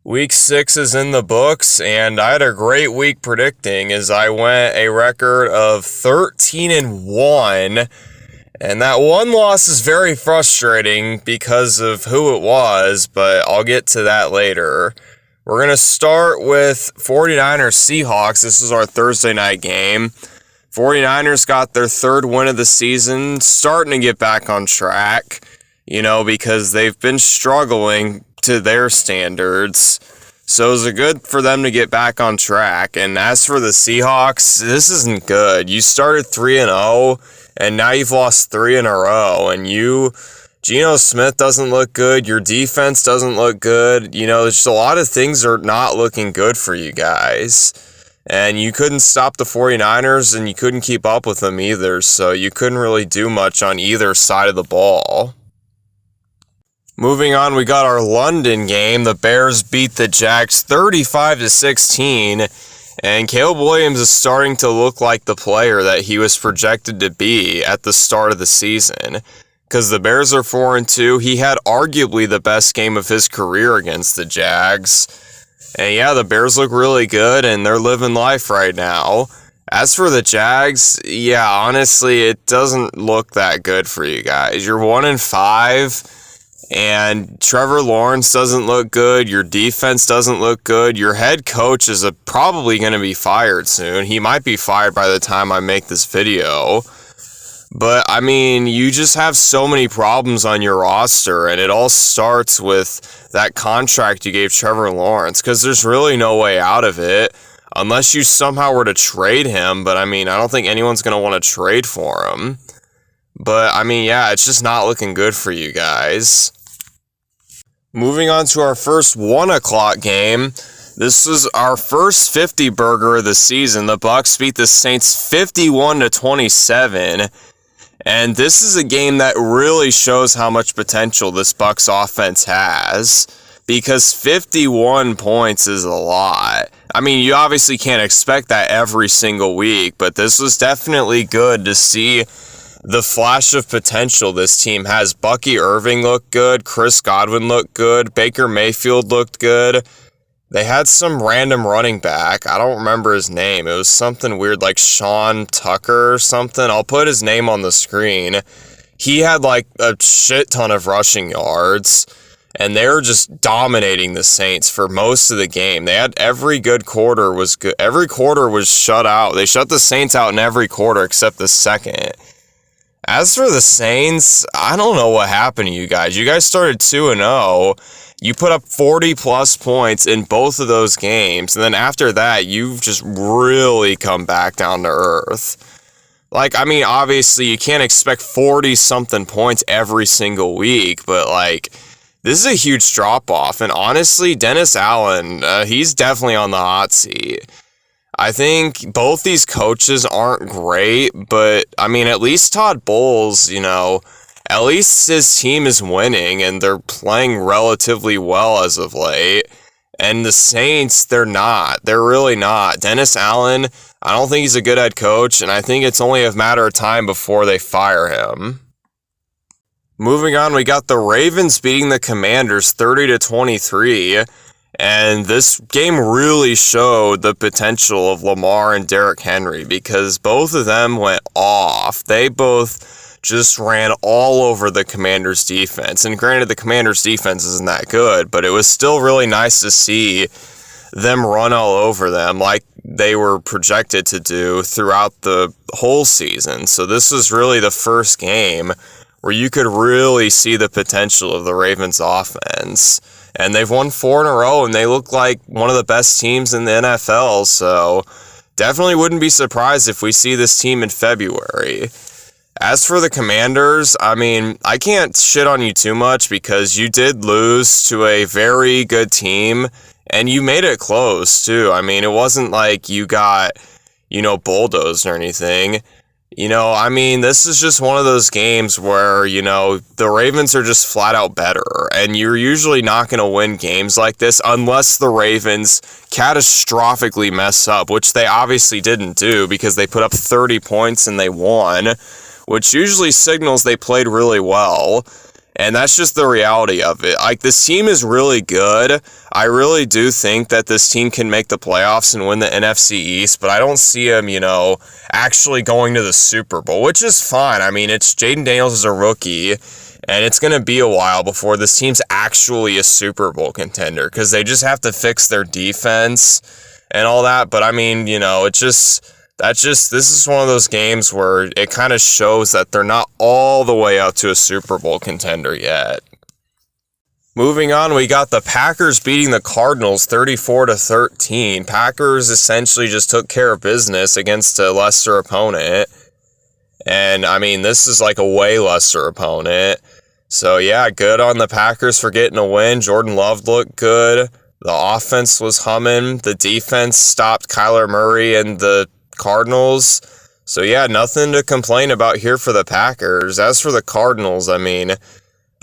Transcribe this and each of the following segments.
Week 6 is in the books, and I had a great week predicting as I went a record of 13-1, and that one loss is very frustrating because of who it was, but I'll get to that later. We're going to start with 49ers Seahawks. This is our Thursday night game. 49ers got their third win of the season, starting to get back on track, because they've been struggling to their standards. So it was good for them to get back on track. And as for the Seahawks, this isn't good. You started 3-0, and now you've lost 3 in a row. And Geno Smith doesn't look good. Your defense doesn't look good. There's just a lot of things are not looking good for you guys. And you couldn't stop the 49ers, and you couldn't keep up with them either. So you couldn't really do much on either side of the ball. Moving on, we got our London game. The Bears beat the Jags 35-16, and Caleb Williams is starting to look like the player that he was projected to be at the start of the season. Because the Bears are 4-2, he had arguably the best game of his career against the Jags. And yeah, the Bears look really good, and they're living life right now. As for the Jags, yeah, honestly, it doesn't look that good for you guys. You're 1-5. And Trevor Lawrence doesn't look good. Your defense doesn't look good. Your head coach is probably going to be fired soon. He might be fired by the time I make this video. But, you just have so many problems on your roster. And it all starts with that contract you gave Trevor Lawrence. Because there's really no way out of it. Unless you somehow were to trade him. But, I don't think anyone's going to want to trade for him. But, yeah, it's just not looking good for you guys. Moving on to our first 1 o'clock game. This was our first 50 burger of the season. The Bucs beat the Saints 51-27. And this is a game that really shows how much potential this Bucs offense has. Because 51 points is a lot. You obviously can't expect that every single week. But this was definitely good to see the flash of potential this team has. Bucky Irving looked good. Chris Godwin looked good. Baker Mayfield looked good. They had some random running back. I don't remember his name. It was something weird like Sean Tucker or something. I'll put his name on the screen. He had a shit ton of rushing yards. And they were just dominating the Saints for most of the game. They had every good quarter was good. Every quarter was shut out. They shut the Saints out in every quarter except the second. As for the Saints, I don't know what happened to you guys. You guys started 2-0. You put up 40-plus points in both of those games. And then after that, you've just really come back down to earth. Obviously, you can't expect 40-something points every single week. But, this is a huge drop-off. And honestly, Dennis Allen, he's definitely on the hot seat. I think both these coaches aren't great, but, at least Todd Bowles, at least his team is winning, and they're playing relatively well as of late. And the Saints, they're not. They're really not. Dennis Allen, I don't think he's a good head coach, and I think it's only a matter of time before they fire him. Moving on, we got the Ravens beating the Commanders 30-23. And this game really showed the potential of Lamar and Derrick Henry because both of them went off. They both just ran all over the Commanders' defense. And granted, the Commanders' defense isn't that good, but it was still really nice to see them run all over them like they were projected to do throughout the whole season. So this was really the first game where you could really see the potential of the Ravens' offense. And they've won 4 in a row, and they look like one of the best teams in the NFL, so definitely wouldn't be surprised if we see this team in February. As for the Commanders, I can't shit on you too much because you did lose to a very good team, and you made it close, too. It wasn't like you got, bulldozed or anything. This is just one of those games where, the Ravens are just flat out better. And you're usually not going to win games like this unless the Ravens catastrophically mess up, which they obviously didn't do because they put up 30 points and they won, which usually signals they played really well. And that's just the reality of it. Like, this team is really good. I really do think that this team can make the playoffs and win the NFC East, but I don't see them, actually going to the Super Bowl, which is fine. I mean, it's Jaden Daniels is a rookie, and it's going to be a while before this team's actually a Super Bowl contender, because they just have to fix their defense and all that. But I mean, this is one of those games where it kind of shows that they're not all the way out to a Super Bowl contender yet. Moving on, we got the Packers beating the Cardinals 34-13. Packers essentially just took care of business against a lesser opponent. And, I mean, this is like a way lesser opponent. So, yeah, good on the Packers for getting a win. Jordan Love looked good. The offense was humming. The defense stopped Kyler Murray and the Cardinals. So, yeah, nothing to complain about here for the Packers. As for the Cardinals, I mean,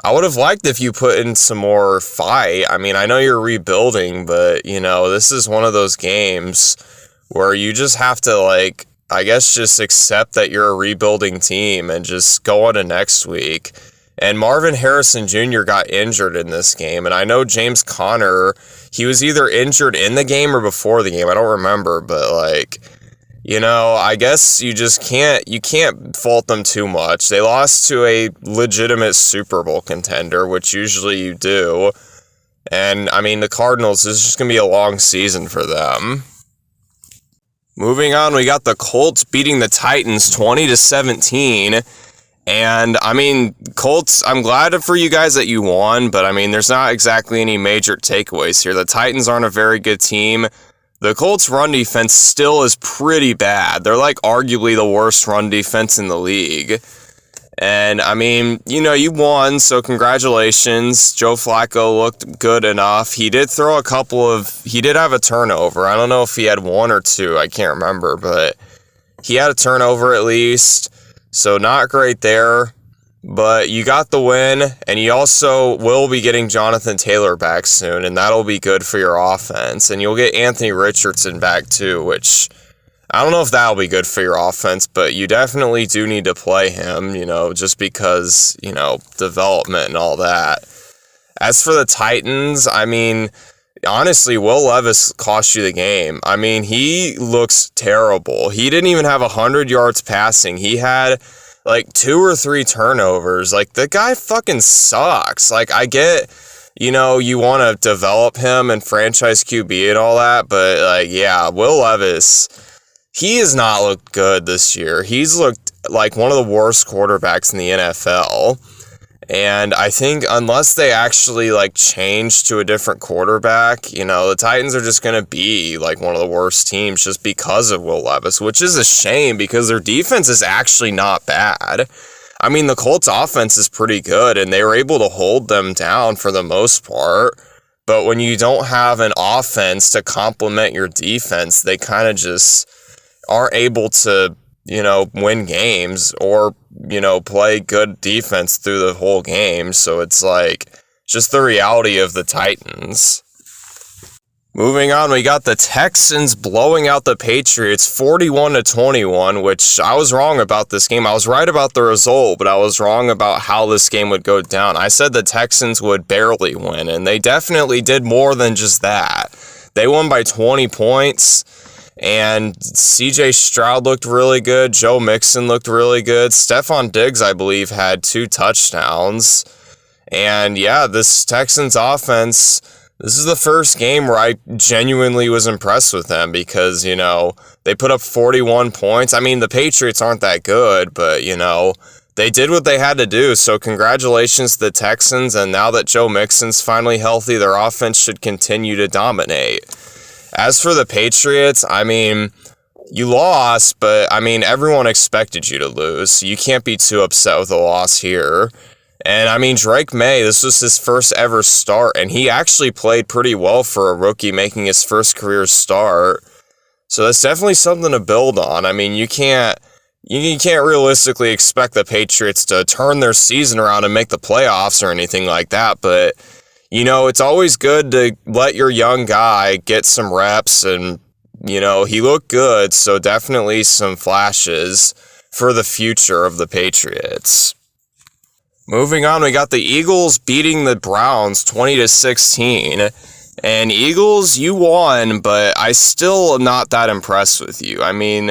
I would have liked if you put in some more fight. I mean, I know you're rebuilding, but, this is one of those games where you just have to, I guess just accept that you're a rebuilding team and just go on to next week. And Marvin Harrison Jr. got injured in this game, and I know James Conner, he was either injured in the game or before the game. I don't remember, but, I guess you can't fault them too much. They lost to a legitimate Super Bowl contender, which usually you do. And, I mean, the Cardinals, this is just going to be a long season for them. Moving on, we got the Colts beating the Titans 20-17. And, I mean, Colts, I'm glad for you guys that you won, but, I mean, there's not exactly any major takeaways here. The Titans aren't a very good team. The Colts' run defense still is pretty bad. They're arguably the worst run defense in the league. And, I mean, you won, so congratulations. Joe Flacco looked good enough. He did throw he did have a turnover. I don't know if he had one or two. I can't remember, but he had a turnover at least. So not great there. But you got the win, and you also will be getting Jonathan Taylor back soon, and that'll be good for your offense. And you'll get Anthony Richardson back too, which I don't know if that'll be good for your offense, but you definitely do need to play him, just because, development and all that. As for the Titans, I mean, honestly, Will Levis cost you the game. I mean, he looks terrible. He didn't even have 100 yards passing. He had 2 or 3 turnovers. The guy fucking sucks. I get, you want to develop him and franchise QB and all that, but, yeah, Will Levis, he has not looked good this year. He's looked like one of the worst quarterbacks in the NFL. And I think unless they actually, change to a different quarterback, the Titans are just going to be, one of the worst teams just because of Will Levis, which is a shame because their defense is actually not bad. I mean, the Colts' offense is pretty good, and they were able to hold them down for the most part. But when you don't have an offense to complement your defense, they kind of just aren't able to, win games or, play good defense through the whole game. So it's just the reality of the Titans. Moving on, we got the Texans blowing out the Patriots 41-21, which I was wrong about this game. I was right about the result, but I was wrong about how this game would go down. I said the Texans would barely win, and they definitely did more than just that. They won by 20 points. And C.J. Stroud looked really good. Joe Mixon looked really good. Stephon Diggs, I believe, had 2 touchdowns. And yeah, this Texans offense, this is the first game where I genuinely was impressed with them because, they put up 41 points. I mean, the Patriots aren't that good, but, they did what they had to do. So congratulations to the Texans. And now that Joe Mixon's finally healthy, their offense should continue to dominate. As for the Patriots, I mean, you lost, but, I mean, everyone expected you to lose. So you can't be too upset with a loss here. And, I mean, Drake May, this was his first ever start, and he actually played pretty well for a rookie making his first career start. So that's definitely something to build on. I mean, you can't realistically expect the Patriots to turn their season around and make the playoffs or anything like that, but it's always good to let your young guy get some reps, and, he looked good, so definitely some flashes for the future of the Patriots. Moving on, we got the Eagles beating the Browns 20-16. And Eagles, you won, but I still am not that impressed with you. I mean,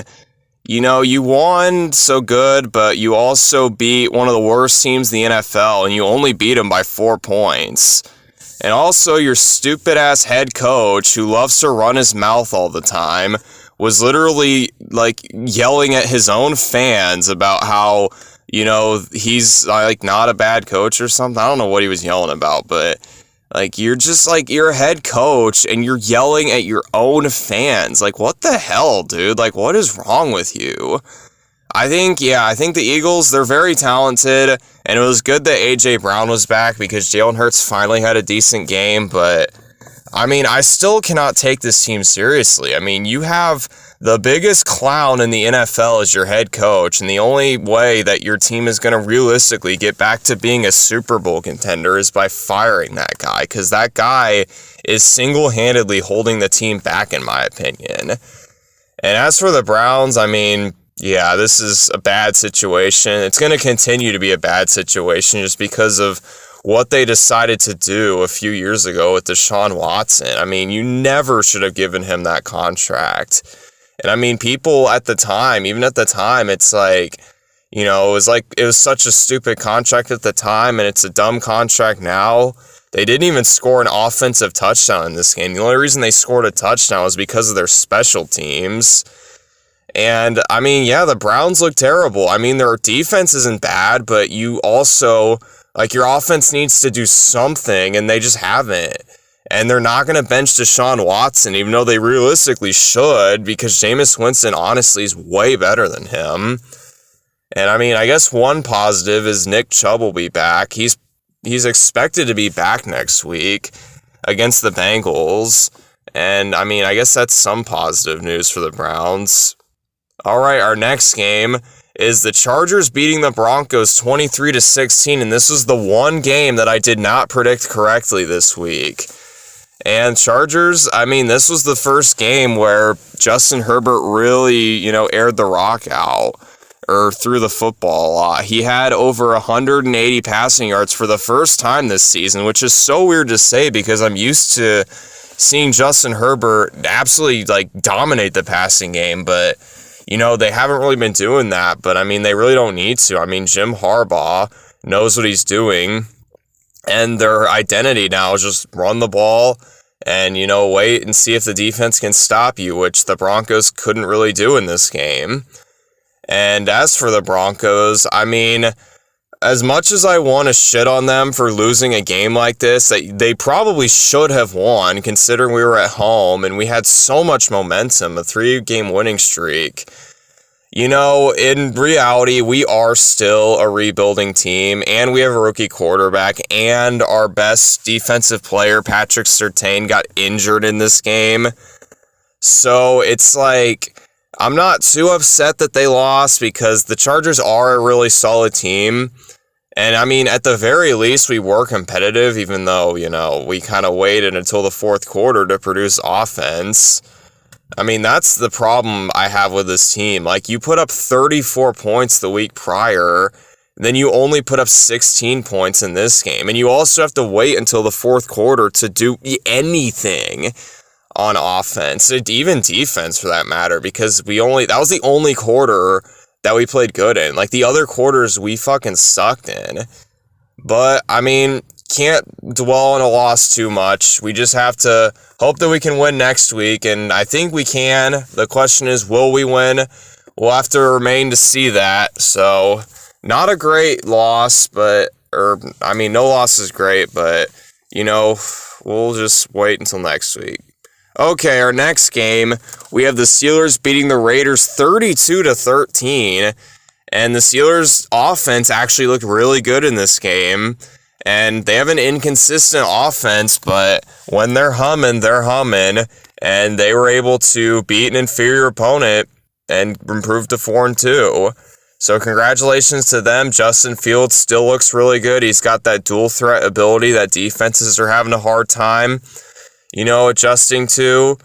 you know, you won so good, but you also beat one of the worst teams in the NFL, and you only beat them by 4 points. And also, your stupid-ass head coach, who loves to run his mouth all the time, was literally, like, yelling at his own fans about how, you know, he's, like, not a bad coach or something. I don't know what he was yelling about, but, like, you're just, like, you're a head coach, and you're yelling at your own fans. Like, what the hell, dude? Like, what is wrong with you? I think the Eagles, they're very talented, and it was good that A.J. Brown was back because Jalen Hurts finally had a decent game, but, I mean, I still cannot take this team seriously. I mean, you have the biggest clown in the NFL as your head coach, and the only way that your team is going to realistically get back to being a Super Bowl contender is by firing that guy, because that guy is single-handedly holding the team back, in my opinion. And as for the Browns, I mean, yeah, this is a bad situation. It's going to continue to be a bad situation just because of what they decided to do a few years ago with Deshaun Watson. I mean, you never should have given him that contract. And I mean, people at the time, even at the time, it's like, you know, it was such a stupid contract at the time, and it's a dumb contract now. They didn't even score an offensive touchdown in this game. The only reason they scored a touchdown was because of their special teams. And, I mean, yeah, the Browns look terrible. I mean, their defense isn't bad, but you also, like, your offense needs to do something, and they just haven't. And they're not going to bench Deshaun Watson, even though they realistically should, because Jameis Winston, honestly, is way better than him. And, I mean, I guess one positive is Nick Chubb will be back. He's expected to be back next week against the Bengals. And, I mean, I guess that's some positive news for the Browns. All right, our next game is the Chargers beating the Broncos 23-16, and this was the one game that I did not predict correctly this week. And Chargers, I mean, this was the first game where Justin Herbert really, you know, aired the rock out or threw the football a lot. He had over 180 passing yards for the first time this season, which is so weird to say because I'm used to seeing Justin Herbert absolutely, like, dominate the passing game, but you know, they haven't really been doing that, but I mean, they really don't need to. I mean, Jim Harbaugh knows what he's doing, and their identity now is just run the ball and, you know, wait and see if the defense can stop you, which the Broncos couldn't really do in this game. And as for the Broncos, I mean, as much as I want to shit on them for losing a game like this, they probably should have won, considering we were at home and we had so much momentum, a 3-game winning streak. You know, in reality, we are still a rebuilding team, and we have a rookie quarterback, and our best defensive player, Patrick Surtain, got injured in this game. So it's like, I'm not too upset that they lost because the Chargers are a really solid team. And I mean, at the very least, we were competitive, even though, you know, we kind of waited until the fourth quarter to produce offense. I mean, that's the problem I have with this team. Like, you put up 34 points the week prior, then you only put up 16 points in this game. And you also have to wait until the fourth quarter to do anything on offense, even defense for that matter, because that was the only quarter that we played good in. Like, the other quarters we fucking sucked in. But, I mean, can't dwell on a loss too much. We just have to hope that we can win next week, and I think we can. The question is, will we win? We'll have to remain to see that. So, not a great loss, no loss is great, but, you know, we'll just wait until next week. Okay, our next game, we have the Steelers beating the Raiders 32-13, and the Steelers' offense actually looked really good in this game, and they have an inconsistent offense, but when they're humming, and they were able to beat an inferior opponent and improve to 4-2. So congratulations to them. Justin Fields still looks really good. He's got that dual threat ability that defenses are having a hard time, you know, adjusting to.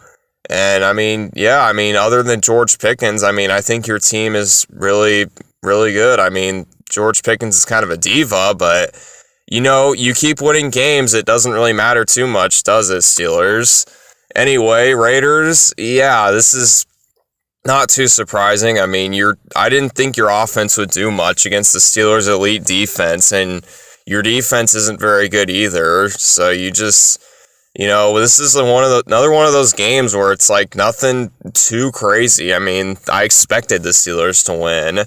And, other than George Pickens, I think your team is really, really good. George Pickens is kind of a diva, but, you keep winning games, it doesn't really matter too much, does it, Steelers? Anyway, Raiders, yeah, this is not too surprising. I mean, I didn't think your offense would do much against the Steelers' elite defense, and your defense isn't very good either, so you just... this is another one of those games where it's like nothing too crazy. I mean, I expected the Steelers to win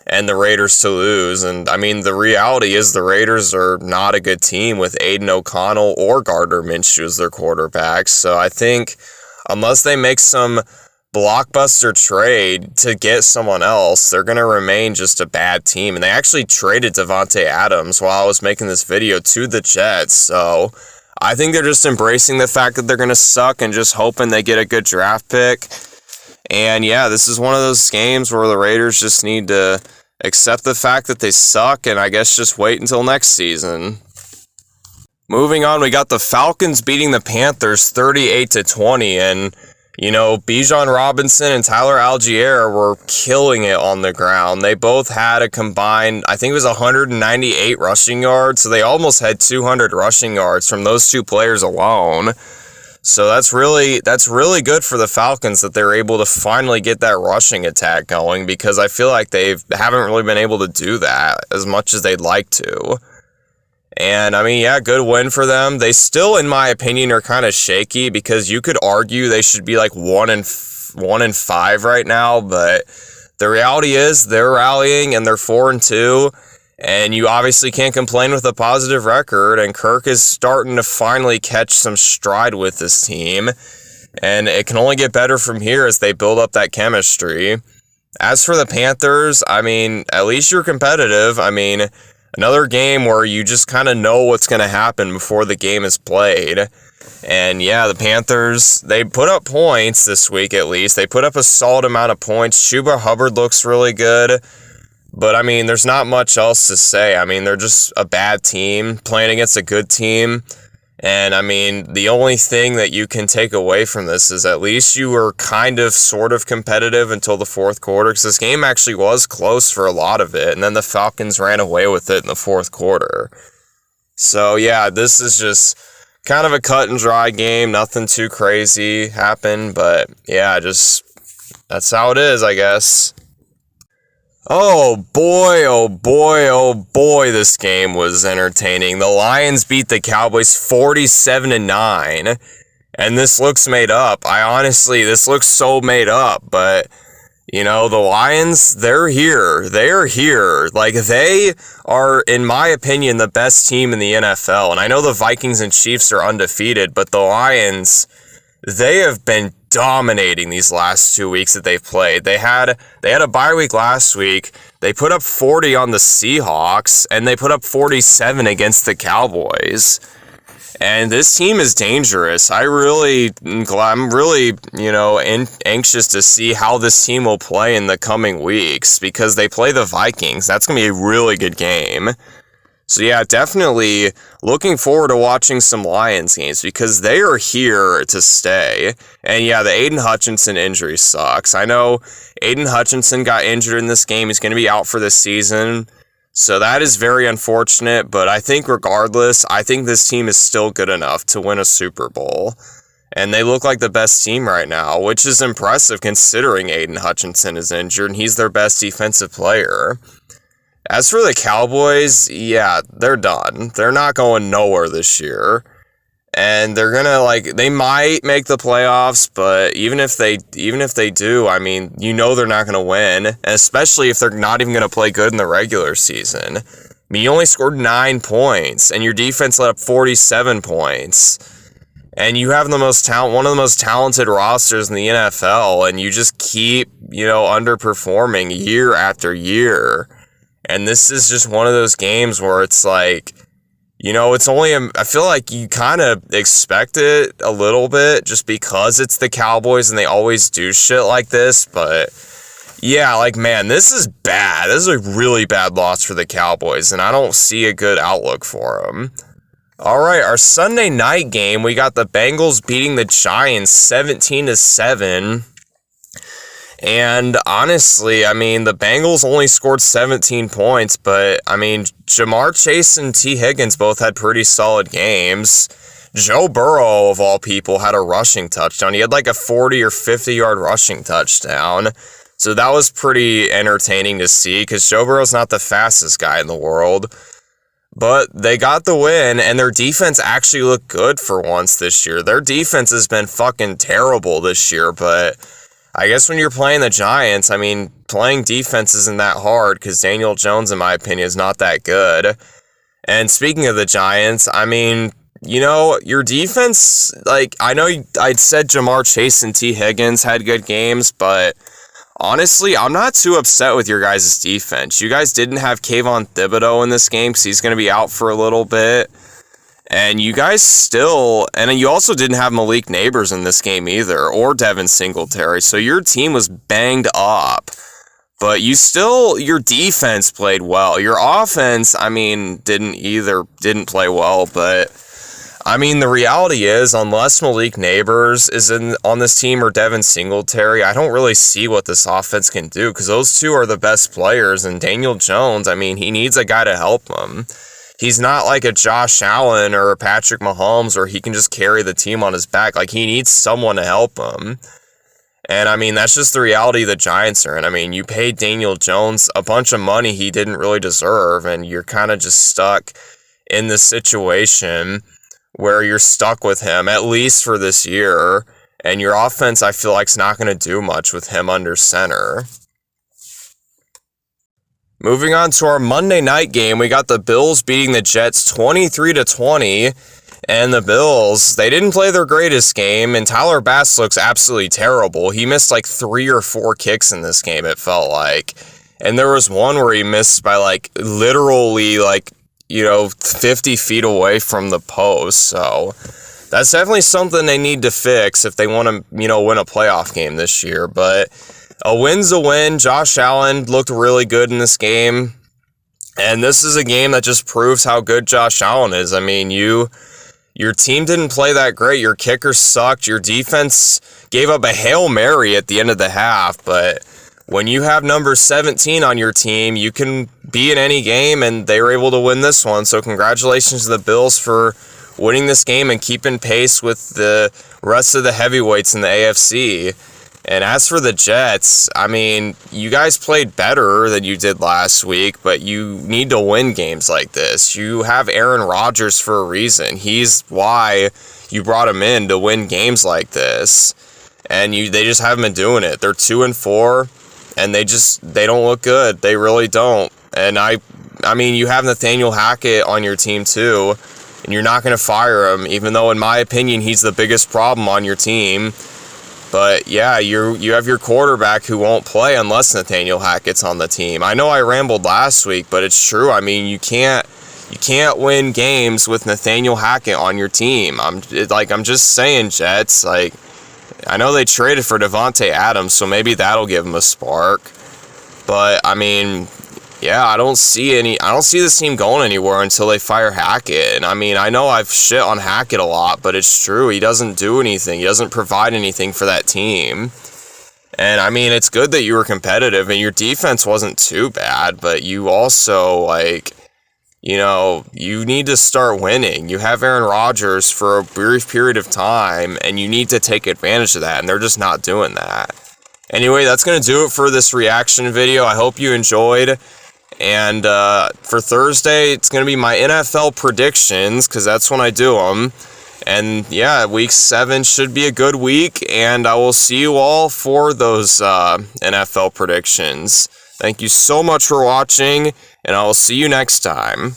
and the Raiders to lose. And I mean, the reality is the Raiders are not a good team with Aiden O'Connell or Gardner Minshew as their quarterbacks. So I think unless they make some blockbuster trade to get someone else, they're going to remain just a bad team. And they actually traded Devontae Adams while I was making this video to the Jets. So I think they're just embracing the fact that they're going to suck and just hoping they get a good draft pick. And yeah, this is one of those games where the Raiders just need to accept the fact that they suck and I guess just wait until next season. Moving on, we got the Falcons beating the Panthers 38-20, and Bijan Robinson and Tyler Algier were killing it on the ground. They both had a combined, I think it was 198 rushing yards, so they almost had 200 rushing yards from those two players alone. So that's really good for the Falcons that they're able to finally get that rushing attack going, because I feel like they haven't really been able to do that as much as they'd like to. And I mean, yeah, good win for them. They still, in my opinion, are kind of shaky because you could argue they should be like 1-5 right now, but the reality is they're rallying and they're 4-2, and you obviously can't complain with a positive record. And Kirk is starting to finally catch some stride with this team, and it can only get better from here as they build up that chemistry. As for the Panthers, I mean, at least you're competitive. I mean, another game where you just kind of know what's going to happen before the game is played. And yeah, the Panthers, they put up points this week at least. They put up a solid amount of points. Chuba Hubbard looks really good. But I mean, there's not much else to say. I mean, they're just a bad team playing against a good team. And I mean, the only thing that you can take away from this is at least you were kind of sort of competitive until the fourth quarter, because this game actually was close for a lot of it, and then the Falcons ran away with it in the fourth quarter. So yeah, this is just kind of a cut and dry game. Nothing too crazy happened, but yeah, just that's how it is, I guess. Oh boy, oh boy, oh boy, this game was entertaining. The Lions beat the Cowboys 47-9, and this looks made up. This looks so made up, but, the Lions, they're here. They're here. Like, they are, in my opinion, the best team in the NFL, and I know the Vikings and Chiefs are undefeated, but the Lions, they have been dominating these last 2 weeks that they've played. They had a bye week last week. They put up 40 on the Seahawks, and they put up 47 against the Cowboys. And this team is dangerous. I'm really, anxious to see how this team will play in the coming weeks, because they play the Vikings. That's going to be a really good game. So yeah, definitely looking forward to watching some Lions games, because they are here to stay. And yeah, the Aiden Hutchinson injury sucks. I know Aiden Hutchinson got injured in this game. He's going to be out for this season. So that is very unfortunate, but I think regardless, I think this team is still good enough to win a Super Bowl. And they look like the best team right now, which is impressive considering Aiden Hutchinson is injured and he's their best defensive player. As for the Cowboys, yeah, they're done. They're not going nowhere this year. And they're gonna, they might make the playoffs, but even if they do, I mean, they're not gonna win. And especially if they're not even gonna play good in the regular season. I mean, you only scored 9 points, and your defense let up 47 points. And you have one of the most talented rosters in the NFL, and you just keep, underperforming year after year. And this is just one of those games where it's like, I feel like you kind of expect it a little bit just because it's the Cowboys and they always do shit like this. But yeah, man, this is bad. This is a really bad loss for the Cowboys, and I don't see a good outlook for them. All right, our Sunday night game, we got the Bengals beating the Giants 17-7. And honestly, I mean, the Bengals only scored 17 points, but I mean, Jamar Chase and T. Higgins both had pretty solid games. Joe Burrow, of all people, had a rushing touchdown. He had like a 40 or 50-yard rushing touchdown. So that was pretty entertaining to see because Joe Burrow's not the fastest guy in the world. But they got the win, and their defense actually looked good for once this year. Their defense has been fucking terrible this year, but I guess when you're playing the Giants, I mean, playing defense isn't that hard because Daniel Jones, in my opinion, is not that good. And speaking of the Giants, I mean, you know, your defense, like, I know I'd said Jamar Chase and T. Higgins had good games, but honestly, I'm not too upset with your guys' defense. You guys didn't have Kayvon Thibodeau in this game because he's going to be out for a little bit. And you guys still, and you also didn't have Malik Neighbors in this game either, or Devin Singletary. So your team was banged up. But your defense played well. Your offense, I mean, didn't play well. But, I mean, the reality is, unless Malik Neighbors is on this team or Devin Singletary, I don't really see what this offense can do. Because those two are the best players. And Daniel Jones, I mean, he needs a guy to help him. He's not like a Josh Allen or a Patrick Mahomes where he can just carry the team on his back. Like, he needs someone to help him. And, I mean, that's just the reality the Giants are in. I mean, you paid Daniel Jones a bunch of money he didn't really deserve, and you're kind of just stuck in this situation where you're stuck with him, at least for this year. And your offense, I feel like, is not going to do much with him under center. Moving on to our Monday night game, we got the Bills beating the Jets 23-20, and the Bills, they didn't play their greatest game, and Tyler Bass looks absolutely terrible. He missed like 3 or 4 kicks in this game, it felt like, and there was one where he missed by like literally 50 feet away from the post, so that's definitely something they need to fix if they want to, win a playoff game this year, but a win's a win. Josh Allen looked really good in this game. And this is a game that just proves how good Josh Allen is. I mean, your team didn't play that great. Your kicker sucked. Your defense gave up a Hail Mary at the end of the half. But when you have number 17 on your team, you can be in any game, and they were able to win this one. So congratulations to the Bills for winning this game and keeping pace with the rest of the heavyweights in the AFC. And as for the Jets, I mean, you guys played better than you did last week, but you need to win games like this. You have Aaron Rodgers for a reason. He's why you brought him in to win games like this. And they just haven't been doing it. They're 2-4, and they don't look good. They really don't. And I mean, you have Nathaniel Hackett on your team too, and you're not going to fire him, even though in my opinion he's the biggest problem on your team. But yeah, you have your quarterback who won't play unless Nathaniel Hackett's on the team. I know I rambled last week, but it's true. I mean, you can't win games with Nathaniel Hackett on your team. I'm just saying, Jets. Like, I know they traded for Devontae Adams, so maybe that'll give them a spark. But I mean, yeah, I don't see this team going anywhere until they fire Hackett. And I mean, I know I've shit on Hackett a lot, but it's true. He doesn't do anything. He doesn't provide anything for that team. And I mean, it's good that you were competitive and your defense wasn't too bad, but you also, you need to start winning. You have Aaron Rodgers for a brief period of time, and you need to take advantage of that, and they're just not doing that. Anyway, that's going to do it for this reaction video. I hope you enjoyed. And for Thursday, it's going to be my NFL predictions, because that's when I do them. And yeah, week 7 should be a good week, and I will see you all for those NFL predictions. Thank you so much for watching, and I will see you next time.